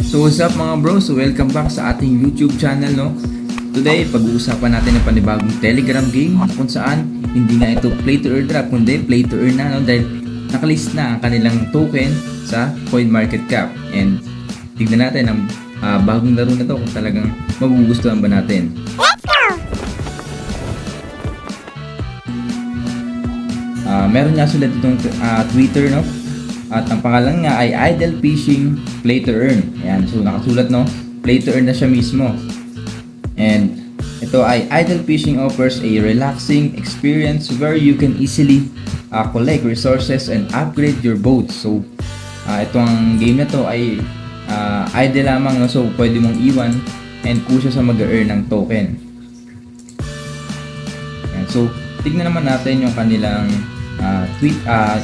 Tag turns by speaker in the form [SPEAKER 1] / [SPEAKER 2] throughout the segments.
[SPEAKER 1] So what's up mga bro? So welcome back sa ating YouTube channel, no? Today, pag-uusapan natin ang panibagong Telegram game kung saan hindi nga ito play to earn drop kundi play to earn na, no? Dahil nakalist na ang kanilang token sa CoinMarketCap. And tignan natin ang bagong laro na to kung talagang magugustuhan ba natin. Meron nga sila ditong Twitter, no? At ang pangalan nga ay Idle Fishing Play to Earn. Ayan, so nakasulat, no? Play to earn na siya mismo. And ito ay Idle Fishing offers a relaxing experience where you can easily collect resources and upgrade your boat. So itong game na to ay idle lamang, no? So pwede mong iwan and kusa sa mag-earn ng token. Ayan, so tignan naman natin yung kanilang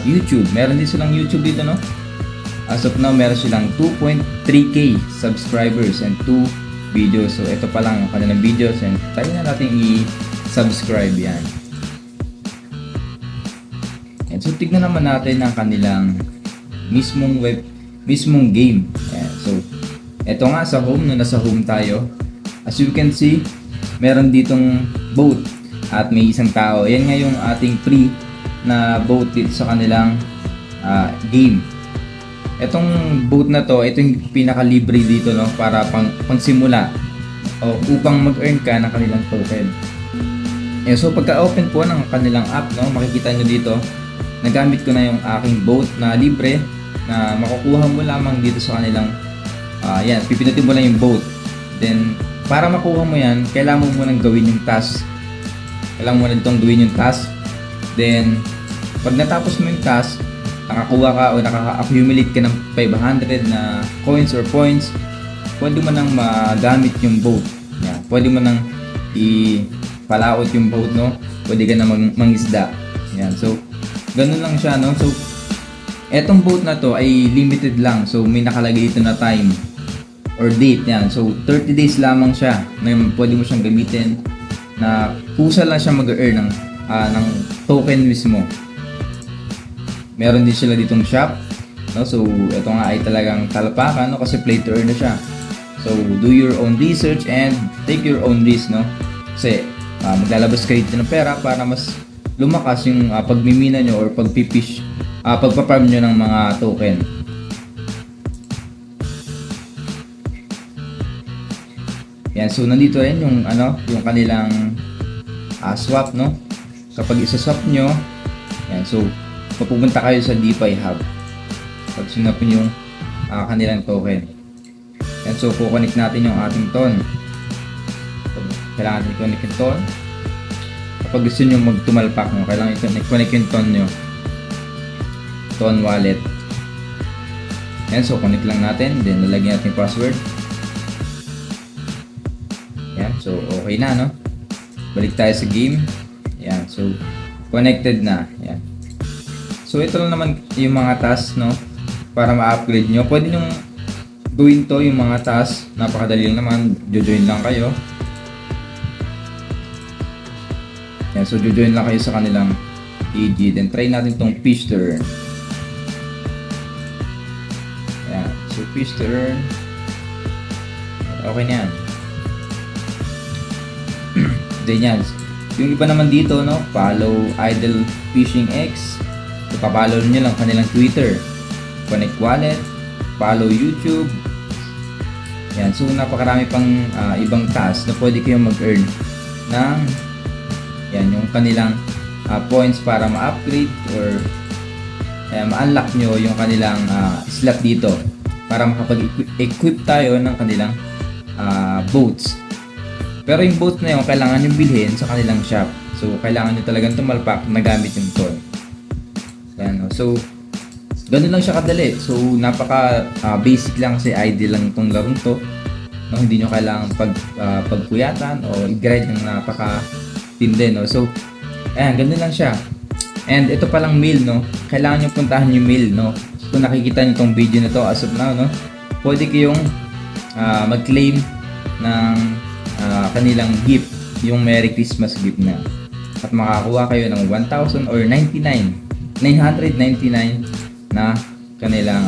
[SPEAKER 1] YouTube. Meron din silang YouTube dito, no? As of now, meron silang 2.3k subscribers and 2 videos. So ito pa lang yung kanilang videos and tayo na natin i-subscribe yan. And so tignan naman natin ang kanilang mismong game. Ayan. So ito nga sa home, no? Nasa home tayo. As you can see, meron ditong boat at may isang tao. Yan nga yung ating free na boat dito sa kanilang game. Itong boat na to, ito yung pinaka-libre dito, no, para pang simula o upang mag-earn ka ng kanilang token. So pagka-open po ng kanilang app, no, makikita nyo dito, nagamit ko na yung aking boat na libre na makukuha mo lamang dito sa kanilang yan, pipinutin mo lang yung boat. Then para makuha mo yan, kailangan mo munang gawin yung task. Kailangan mo na itong gawin yung task. Then pag natapos mo yung task, nakakuha ka o nakaka-accumulate ka ng 500 na coins or points, pwede mo nang magamit yung boat. Yan. Pwede mo nang ipalaot yung boat, no? Pwede ka na mangisda. Yan. So, ganun lang siya, no? So, etong boat na to ay limited lang. So, may nakalagay ito na time or date. Yan. So, 30 days lamang siya na pwede mo siyang gamitin na kusa lang siya mag-earn ng token mismo. Meron din sila ditong shop, no? So ito nga ay talagang talapakan, no? Kasi play to earn na siya. So do your own research and take your own risk, no? Kasi maglalabas kayo dito ng pera para mas lumakas yung pagmimina nyo or pagpipish, pagpaparm nyo ng mga token. Yan, so nandito rin yung yung kanilang swap, no? Kapag isa-swap nyo, yan, so pupunta kayo sa DeFi Hub. Pag sinap nyo yung kanilang token. Yan, so kukonek natin yung ating ton. Kailangan natin i-connect yung ton. Kapag gusto nyo magtumalpak, no, kailangan i-connect yung ton nyo. Ton wallet. Yan, so connect lang natin. Then lalagyan natin yung password. Yan, so okay na, no? Balik tayo sa game. Yan, so connected na. Yan. So ito lang naman yung mga tasks, no, para ma-upgrade nyo. Pwede nyo gawin to, yung mga tasks. Napakadali lang naman. Join lang kayo. Yan, so join lang kayo sa kanilang AG. Then try natin tong fish to earn. Yan, so fish to earn. Okay na yan. Then yan. Yung iba naman dito, no, follow Idle Fishing X. So, papalo nyo lang kanilang Twitter, Connect Wallet, follow YouTube. Yan, so napakarami pang ibang tasks na pwede kayong mag-earn ng yan, yung kanilang points para ma-upgrade or ma-unlock nyo yung kanilang slot dito para makapag-equip tayo ng kanilang boats. Pero yung boat na yun, kailangan nyo bilhin sa kanilang shop. So, kailangan nyo talagang tumalpak na gamit yung ton. Yan, no? So, ganun lang siya kadali. So, napaka basic lang kasi idle lang itong larong to. No? Hindi nyo kailangan pagpuyatan o i-grind ng napaka-tindi, no? So, ayan, ganun lang siya. And ito palang mail, no? Kailangan nyo puntahan yung mail, no? Kung nakikita nyo itong video na to as of now, no? Pwede kayong mag-claim ng kanilang gift, yung Merry Christmas gift na, at makakuha kayo ng 1,000 or 999 na kanilang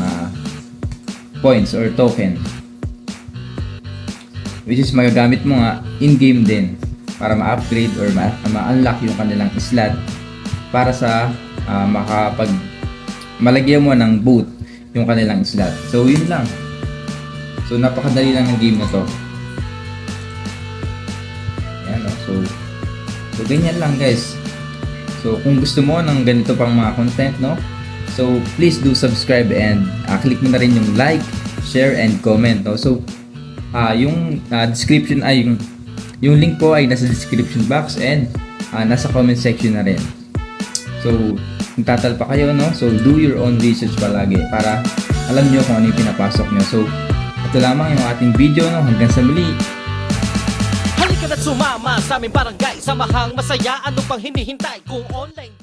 [SPEAKER 1] points or token. which is magagamit mo nga in-game din para ma-upgrade or ma-unlock yung kanilang slot para sa malagyan mo ng boot yung kanilang slot. So yun lang. So napakadali lang ng game na to. Ayan, no? So ganyan lang guys. So kung gusto mo ng ganito pang mga content, no? So please do subscribe and click mo na rin yung like, share and comment, no? So yung description ay yung link ko ay nasa description box and nasa comment section na rin. So kung tatalpa kayo, no? So do your own research palagi para alam nyo kung ano yung pinapasok nyo. So ito lamang yung ating video, no? Hanggang sa muli.
[SPEAKER 2] Halika na't sumama sa aming barangay, samahang masaya, ano pang hinihintay kung online